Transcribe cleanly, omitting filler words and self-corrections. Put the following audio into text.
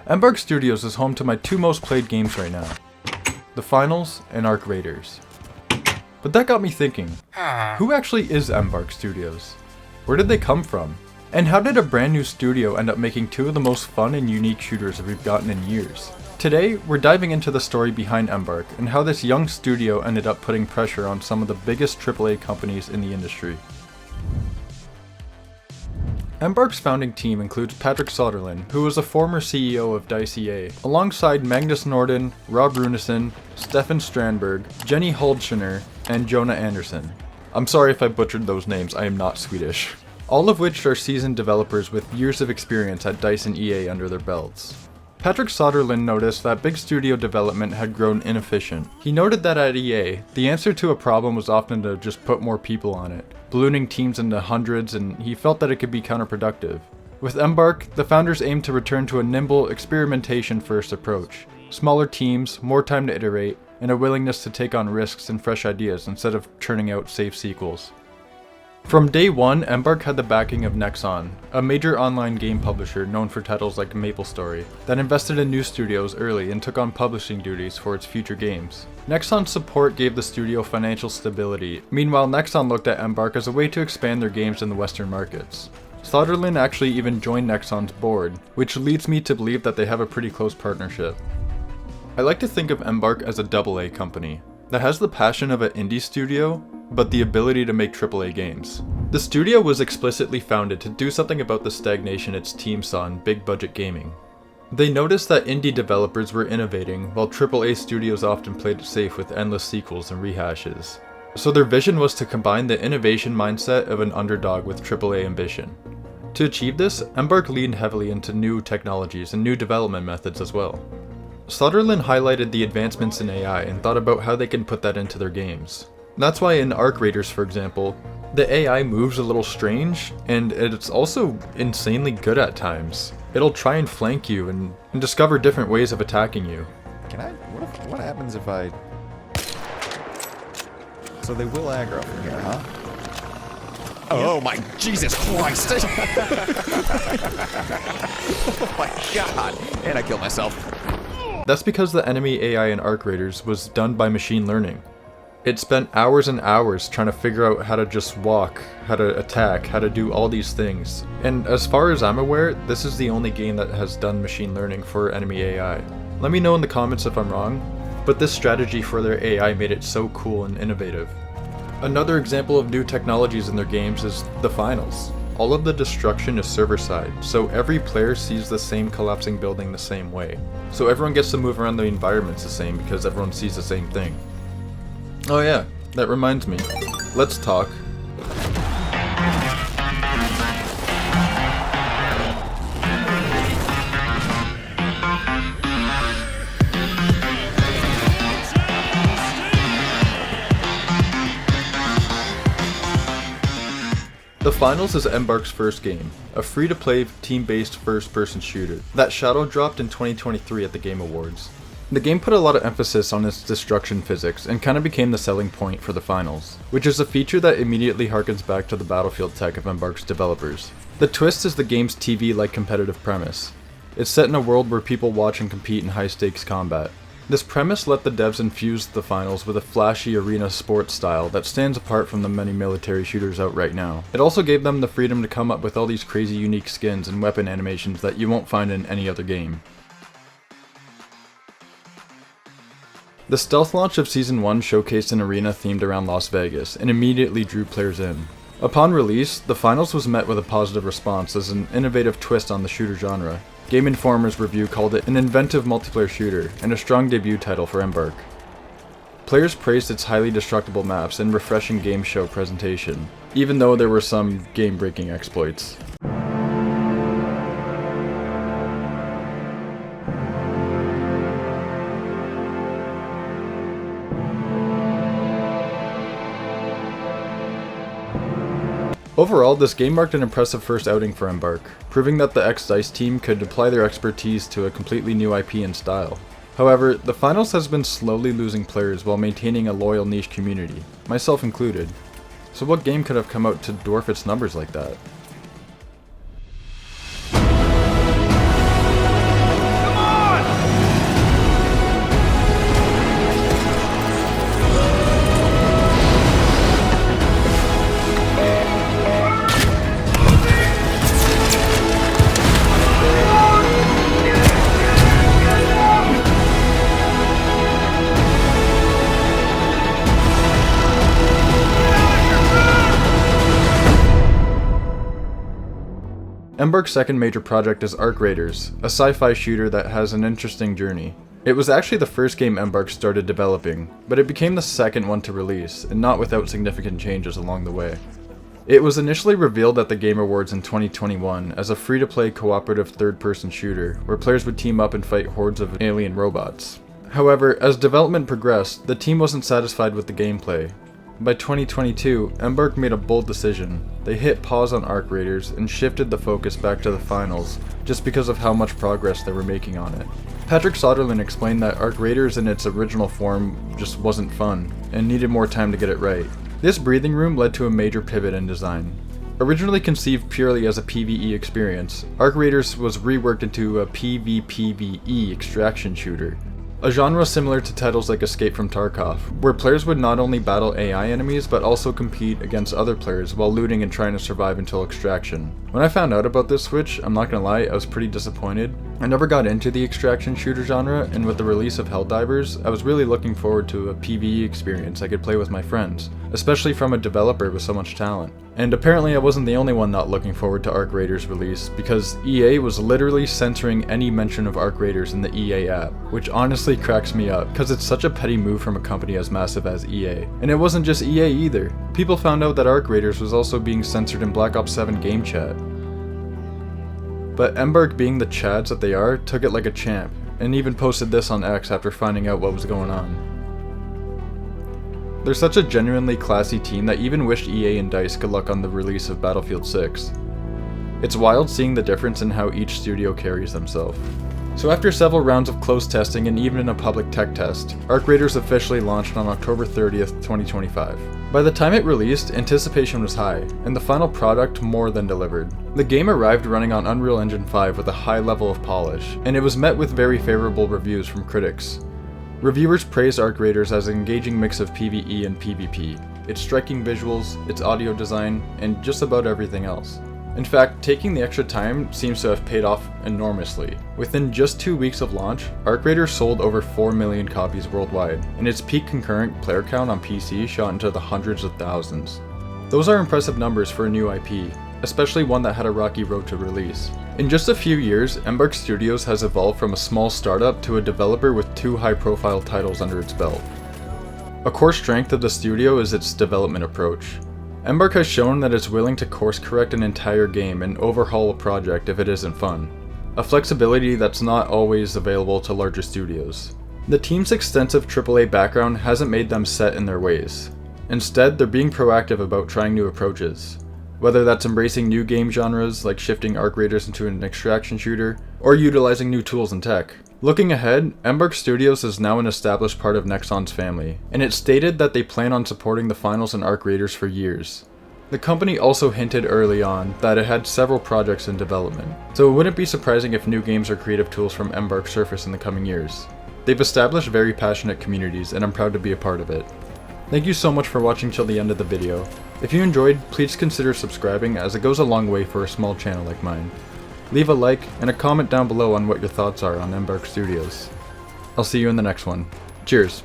Embark Studios is home to my two most played games right now, The Finals and Arc Raiders. But that got me thinking, who actually is Embark Studios? Where did they come from? And how did a brand new studio end up making two of the most fun and unique shooters that we've gotten in years? Today, we're diving into the story behind Embark and how this young studio ended up putting pressure on some of the biggest AAA companies in the industry. Embark's founding team includes Patrick Soderlund, who was a former CEO of DICE EA, alongside Magnus Norden, Rob Runeson, Stefan Strandberg, Jenny Holdschner, and Jonah Anderson. I'm sorry if I butchered those names, I am not Swedish. All of which are seasoned developers with years of experience at DICE and EA under their belts. Patrick Soderlund noticed that big studio development had grown inefficient. He noted that at EA, the answer to a problem was often to just put more people on it, ballooning teams into hundreds, and he felt that it could be counterproductive. With Embark, the founders aimed to return to a nimble, experimentation-first approach. Smaller teams, more time to iterate, and a willingness to take on risks and fresh ideas instead of churning out safe sequels. From day one, Embark had the backing of Nexon, a major online game publisher known for titles like MapleStory, that invested in new studios early and took on publishing duties for its future games. Nexon's support gave the studio financial stability. Meanwhile, Nexon looked at Embark as a way to expand their games in the Western markets. Soderlund actually even joined Nexon's board, which leads me to believe that they have a pretty close partnership. I like to think of Embark as a AA company that has the passion of an indie studio, but the ability to make AAA games. The studio was explicitly founded to do something about the stagnation its team saw in big budget gaming. They noticed that indie developers were innovating, while AAA studios often played it safe with endless sequels and rehashes. So their vision was to combine the innovation mindset of an underdog with AAA ambition. To achieve this, Embark leaned heavily into new technologies and new development methods as well. Soderlund highlighted the advancements in AI and thought about how they can put that into their games. That's why in Arc Raiders, for example, the AI moves a little strange, and it's also insanely good at times. It'll try and flank you and discover different ways of attacking you. What happens if I... So they will aggro from here, huh? Oh my Jesus Christ! Oh my god! And I killed myself. That's because the enemy AI in Arc Raiders was done by machine learning. It spent hours and hours trying to figure out how to just walk, how to attack, how to do all these things. And as far as I'm aware, this is the only game that has done machine learning for enemy AI. Let me know in the comments if I'm wrong, but this strategy for their AI made it so cool and innovative. Another example of new technologies in their games is the Finals. All of the destruction is server-side, so every player sees the same collapsing building the same way. So everyone gets to move around the environments the same because everyone sees the same thing. Oh yeah, that reminds me. Let's talk. The Finals is Embark's first game, a free-to-play, team-based first-person shooter that shadow dropped in 2023 at the Game Awards. The game put a lot of emphasis on its destruction physics and kind of became the selling point for the Finals, which is a feature that immediately harkens back to the Battlefield tech of Embark's developers. The twist is the game's TV-like competitive premise. It's set in a world where people watch and compete in high-stakes combat. This premise let the devs infuse the Finals with a flashy arena sports style that stands apart from the many military shooters out right now. It also gave them the freedom to come up with all these crazy unique skins and weapon animations that you won't find in any other game. The stealth launch of Season 1 showcased an arena themed around Las Vegas and immediately drew players in. Upon release, the Finals was met with a positive response as an innovative twist on the shooter genre. Game Informer's review called it an inventive multiplayer shooter and a strong debut title for Embark. Players praised its highly destructible maps and refreshing game show presentation, even though there were some game-breaking exploits. Overall, this game marked an impressive first outing for Embark, proving that the ex-DICE team could apply their expertise to a completely new IP and style. However, the Finals has been slowly losing players while maintaining a loyal niche community, myself included. So what game could have come out to dwarf its numbers like that? Embark's second major project is Arc Raiders, a sci-fi shooter that has an interesting journey. It was actually the first game Embark started developing, but it became the second one to release, and not without significant changes along the way. It was initially revealed at the Game Awards in 2021 as a free-to-play cooperative third-person shooter, where players would team up and fight hordes of alien robots. However, as development progressed, the team wasn't satisfied with the gameplay. By 2022, Embark made a bold decision. They hit pause on Arc Raiders and shifted the focus back to the finals, just because of how much progress they were making on it. Patrick Soderlund explained that Arc Raiders in its original form just wasn't fun, and needed more time to get it right. This breathing room led to a major pivot in design. Originally conceived purely as a PvE experience, Arc Raiders was reworked into a PvPvE extraction shooter, a genre similar to titles like Escape from Tarkov, where players would not only battle AI enemies but also compete against other players while looting and trying to survive until extraction. When I found out about this switch, I'm not gonna lie, I was pretty disappointed. I never got into the extraction shooter genre, and with the release of Helldivers, I was really looking forward to a PvE experience I could play with my friends, especially from a developer with so much talent. And apparently I wasn't the only one not looking forward to Arc Raiders release, because EA was literally censoring any mention of Arc Raiders in the EA app, which honestly cracks me up, because it's such a petty move from a company as massive as EA. And it wasn't just EA either. People found out that Arc Raiders was also being censored in Black Ops 7 game chat. But Embark, being the chads that they are, took it like a champ, and even posted this on X after finding out what was going on. They're such a genuinely classy team that even wished EA and DICE good luck on the release of Battlefield 6. It's wild seeing the difference in how each studio carries themselves. So after several rounds of closed testing and even a public tech test, Arc Raiders officially launched on October 30th, 2025. By the time it released, anticipation was high, and the final product more than delivered. The game arrived running on Unreal Engine 5 with a high level of polish, and it was met with very favorable reviews from critics. Reviewers praised Arc Raiders as an engaging mix of PvE and PvP, its striking visuals, its audio design, and just about everything else. In fact, taking the extra time seems to have paid off enormously. Within just 2 weeks of launch, Arc Raiders sold over 4 million copies worldwide, and its peak concurrent player count on PC shot into the hundreds of thousands. Those are impressive numbers for a new IP, especially one that had a rocky road to release. In just a few years, Embark Studios has evolved from a small startup to a developer with 2 high-profile titles under its belt. A core strength of the studio is its development approach. Embark has shown that it's willing to course-correct an entire game and overhaul a project if it isn't fun, a flexibility that's not always available to larger studios. The team's extensive AAA background hasn't made them set in their ways. Instead, they're being proactive about trying new approaches, whether that's embracing new game genres like shifting Arc Raiders into an extraction shooter, or utilizing new tools and tech. Looking ahead, Embark Studios is now an established part of Nexon's family, and it's stated that they plan on supporting the finals and Arc Raiders for years. The company also hinted early on that it had several projects in development, so it wouldn't be surprising if new games or creative tools from Embark surface in the coming years. They've established very passionate communities, and I'm proud to be a part of it. Thank you so much for watching till the end of the video. If you enjoyed, please consider subscribing, as it goes a long way for a small channel like mine. Leave a like and a comment down below on what your thoughts are on Embark Studios. I'll see you in the next one. Cheers!